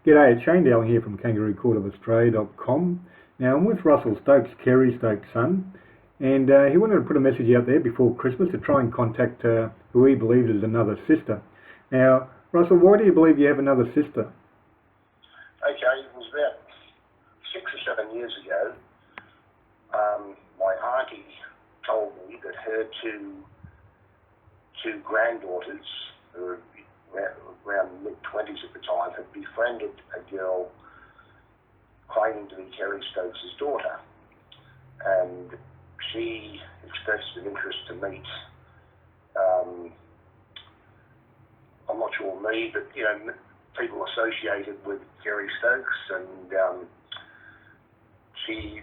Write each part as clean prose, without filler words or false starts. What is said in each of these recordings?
G'day, it's Shane Dowling here from kangaroocourtofaustralia.com. Now, I'm with Russell Stokes, Kerry Stokes' son, and he wanted to put a message out there before Christmas to try and contact who he believes is another sister. Now, Russell, why do you believe you have another sister? Okay, it was about 6 or 7 years ago. My auntie told me that her two granddaughters, who were around mid-20s at the time, had befriended a girl claiming to be Kerry Stokes' daughter. And she expressed an interest to meet, I'm not sure me, but people associated with Kerry Stokes, and she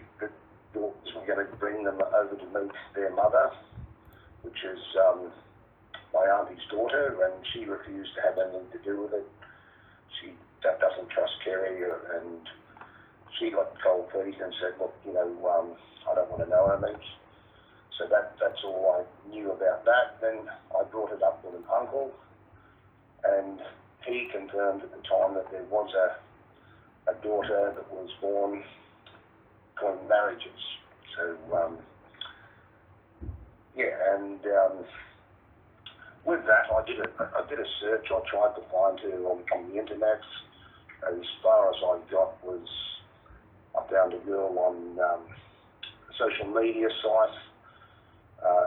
was going to bring them over to meet their mother, which is my auntie's daughter, and she refused to have anything to do with it. She doesn't trust Kerry, and she got cold feet and said, look, I don't want to know her, mate. So that's all I knew about that. Then I brought it up with an uncle, and he confirmed at the time that there was a daughter that was born between marriages. So, with that, I did a search. I tried to find her on the internet. As far as I got was I found a girl on a social media site,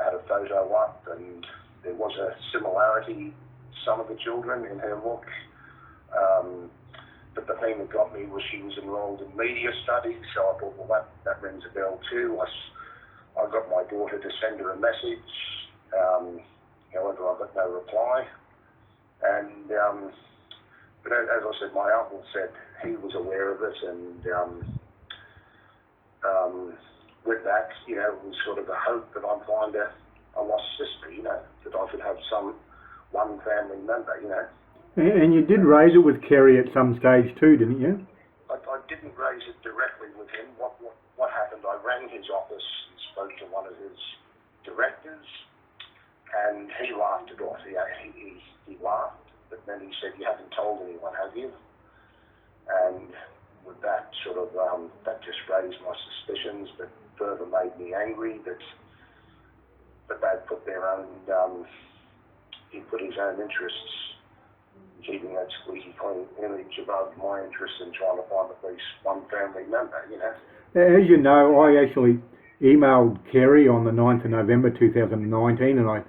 had a photo up, and there was a similarity, some of the children in her look. But the thing that got me was she was enrolled in media studies, so I thought, well, that rings a bell too. I got my daughter to send her a message. However, I got no reply. And but as I said, my uncle said he was aware of it, and with that, it was sort of a hope that I'd find a lost sister, that I could have one family member, And you did raise it with Kerry at some stage too, didn't you? I didn't raise it directly with him. What happened, I rang his office and spoke to one of his directors, and he laughed it off. He laughed, but then he said, you haven't told anyone, have you? And with that that just raised my suspicions, but further made me angry that they'd put their own, he put his own interests, keeping that squeaky clean image above my interest in trying to find at least one family member, As you know, I actually emailed Kerry on the 9th of November 2019, and I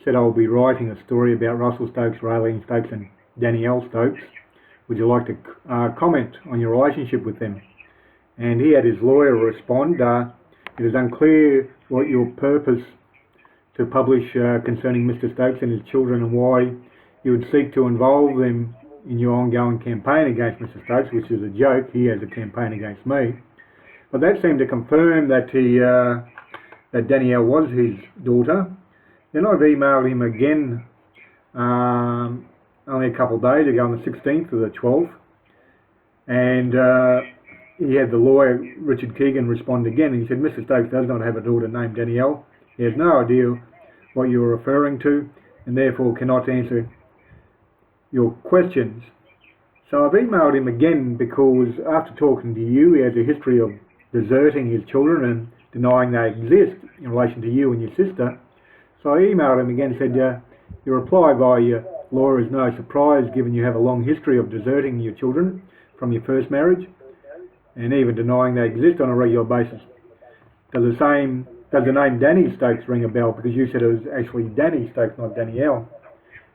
said I'll be writing a story about Russell Stokes, Raylene Stokes and Danni Stokes. Would you like to comment on your relationship with them? And he had his lawyer respond, it is unclear what your purpose to publish concerning Mr. Stokes and his children, and why you would seek to involve them in your ongoing campaign against Mr. Stokes, which is a joke. He has a campaign against me. But that seemed to confirm that that Dannielle was his daughter. Then I've emailed him again only a couple of days ago, on the 16th of the 12th, and he had the lawyer, Richard Keegan, respond again, and he said, Mr. Stokes does not have a daughter named Dannielle. He has no idea what you're referring to, and therefore cannot answer your questions. So I've emailed him again because after talking to you, he has a history of deserting his children and denying they exist in relation to you and your sister. So I emailed him again and said, your reply via your lawyer is no surprise, given you have a long history of deserting your children from your first marriage and even denying they exist on a regular basis. Does the name Danni Stokes ring a bell? Because you said it was actually Danni Stokes, not Dannielle.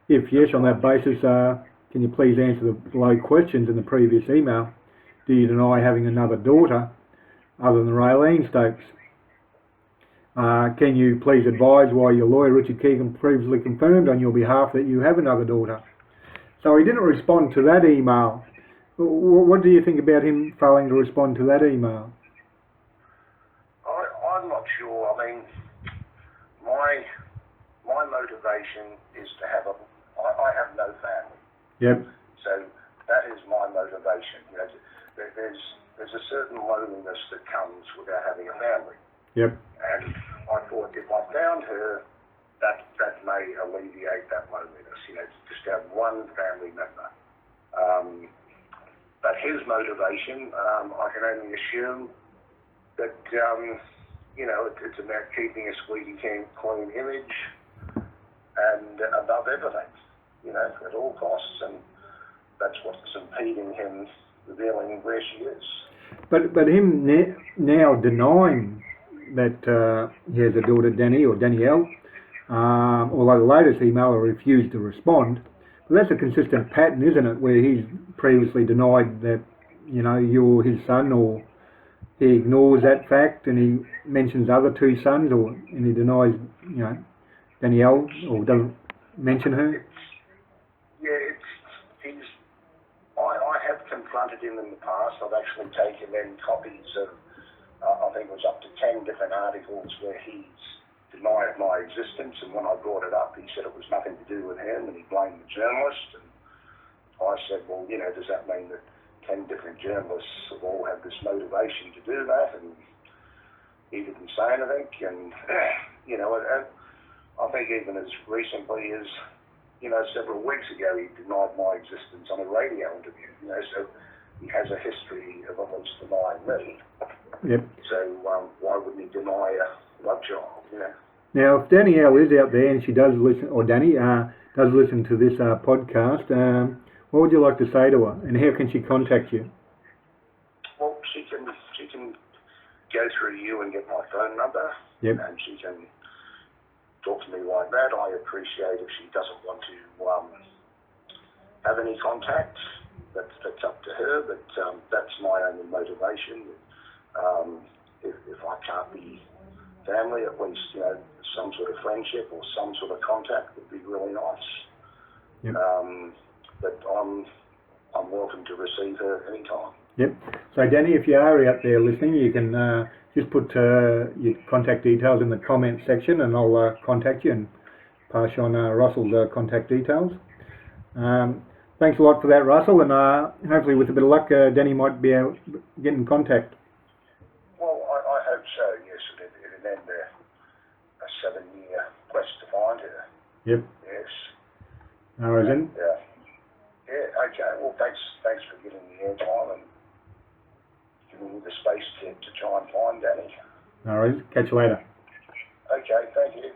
If yes, on that basis, can you please answer the below questions in the previous email? Do you deny having another daughter other than Raylene Stokes? Can you please advise why your lawyer, Richard Keegan, previously confirmed on your behalf that you have another daughter? So he didn't respond to that email. What do you think about him failing to respond to that email? I'm not sure. I mean, my motivation is to have I have no family. Yep. So that is my motivation. There's a certain loneliness that comes without having a family. Yep. And I thought if I found her, that may alleviate that loneliness. Just have one family member. his motivation, I can only assume that, it's about keeping a squeaky clean image and above everything, at all costs, and that's what's impeding him revealing where she is. But him now denying that he has a daughter, Danni, or Danielle, although the latest emailer refused to respond. But that's a consistent pattern, isn't it, where he's previously denied that, you're his son, or he ignores that fact and he mentions other two sons, and he denies, Danielle, or doesn't mention her. I have confronted him in the past. I've actually taken in copies of, I think it was up to 10 different articles where he's denied my existence, and when I brought it up, he said it was nothing to do with him, and he blamed the journalist. And I said, well, does that mean that 10 different journalists have all had this motivation to do that? And he didn't say anything, and, and I think even as recently as, several weeks ago, he denied my existence on a radio interview, so he has a history of almost denying me. Yep. So why wouldn't he deny a love child, Now, if Danielle is out there and she does listen, or Danni does listen to this podcast, what would you like to say to her, and how can she contact you? Well, she can go through you and get my phone number, yep. And she can talk to me like that. I appreciate if she doesn't want to have any contact. That's up to her, but that's my only motivation. If I can't be family, at least some sort of friendship or some sort of contact would be really nice. Yep. But I'm welcome to receive her anytime. Yep. So Danni, if you are out there listening, you can just put your contact details in the comment section, and I'll contact you and pass you on Russell's contact details. Thanks a lot for that, Russell, and hopefully with a bit of luck, Danni might be able to get in contact. Well, I hope so, yes. It'll end a 7-year quest to find her. Yep. Yes. No worries then. Yeah, okay. Well, thanks for giving me the airtime and giving me the space to try and find Danni. No worries. Catch you later. Okay, thank you.